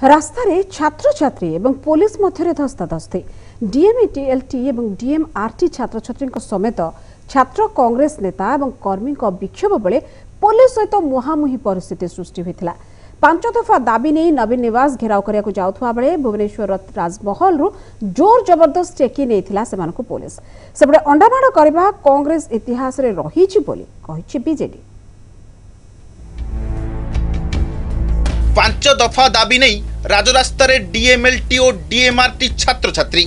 रास्तारे छात्र छात्री एवं पुलिस मध्य धस्ताधस्ती डीएमईटीएलटी एवं डीएमआरटी छात्र छात्री समेत छात्र कांग्रेस नेता एवं कर्मी विक्षोभ बेले पुलिस सहित मुहांमुही परिस्थिति सृष्टि होता। 5 दफा दाबी नहीं नवीन निवास घेराव करने जाउथुवा बेले भुवनेश्वर राजमहल रु जोर जबरदस्त चेकी नहीं सेमानकु पुलिस सेपटे अंडामाड़ करबा कांग्रेस इतिहास रे रहिछि बोली कहिछि बीजेडी। 5 दफा दाबी नहीं राजरास्ता रे डीएमएलटी और डीएमआरटी छात्र छात्री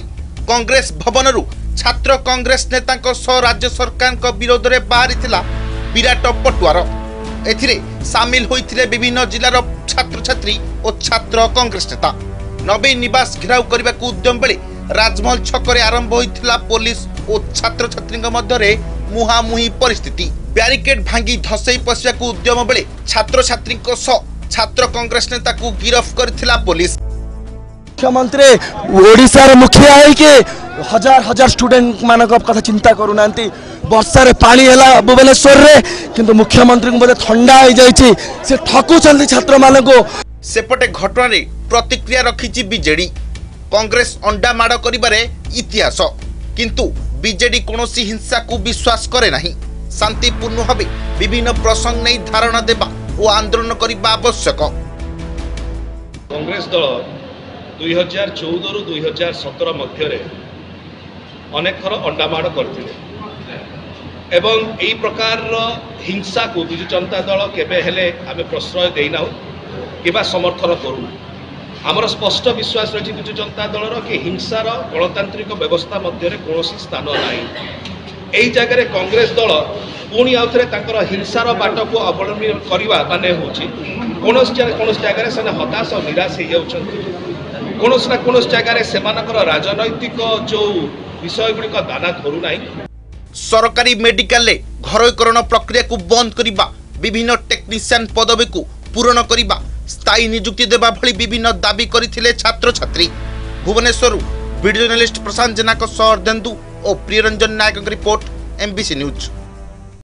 कांग्रेस भवन रु छात्र कांग्रेस नेता सह राज्य सरकार विरोध में बाहरी विराट पटुआर एथिरे सामिल होइथिले विभिन्न जिलार छात्र छात्री और छात्र कांग्रेस नेता। नवीन निवास घेराव करने को उद्यम बेले राजमहल छकरे आरंभ होइथिला पुलिस और छात्र छात्री मध्य मुहांमुही परिस्थिति। ब्यारिकेड भांगी धसई पशिया को उद्यम बेले छात्र छात्री छात्र कांग्रेस नेता को गिरफ्त करथिला पुलिस। मुख्यमंत्री ओडिशा रे मुखिया है कि हजार हजार स्टूडेंट मानक कथा चिंता करूना वर्षा रे पानी हैला भुवनेश्वर रे किंतु मुख्यमंत्री को बोले ठंडा हो जाइछि से ठकुचंदी छात्र मानक सेपटे घटना रे प्रतिक्रिया रखिछि बीजेडी। कांग्रेस अंडा माड़ करिबारे इतिहास किंतु बीजेडी कोनोसी हिंसा को विश्वास करे नाही। शांतिपूर्ण भावे विभिन्न प्रसंग नहीं धारणा देबा और आंदोलन करने आवश्यक। कांग्रेस दल 2014 रु 2017 मध्य अनेक थर अंडामाड़ करते एवं यही प्रकार हिंसा को विजु जनता दल केबे हेले आमे प्रश्रय देना कि समर्थन करूँ। आमर स्पष्ट विश्वास रही विजु जनता दल कि हिंसार गणतांत्रिक व्यवस्था मध्य कौन स्थान ना यही जगह कांग्रेस दल पुणी आउ थे हिंसार बाट को अवलंबन करवा माने कौन जगह से हताश और निराश हो कौन जगह से राजनैतिक जो विषय गुड़िक दाना धरू ना। सरकारी मेडिकल घरोईकरण प्रक्रिया को बंद करने विभिन्न टेक्नीशियन पदवी को पूरण करने स्थायी नियुक्ति देवा भली विभिन्न दाबी करथिले छात्र छात्री। भुवनेश्वर वीडियो जर्नलिस्ट प्रशांत जेना और प्रियरंजन नायक रिपोर्ट एमबीसी न्यूज।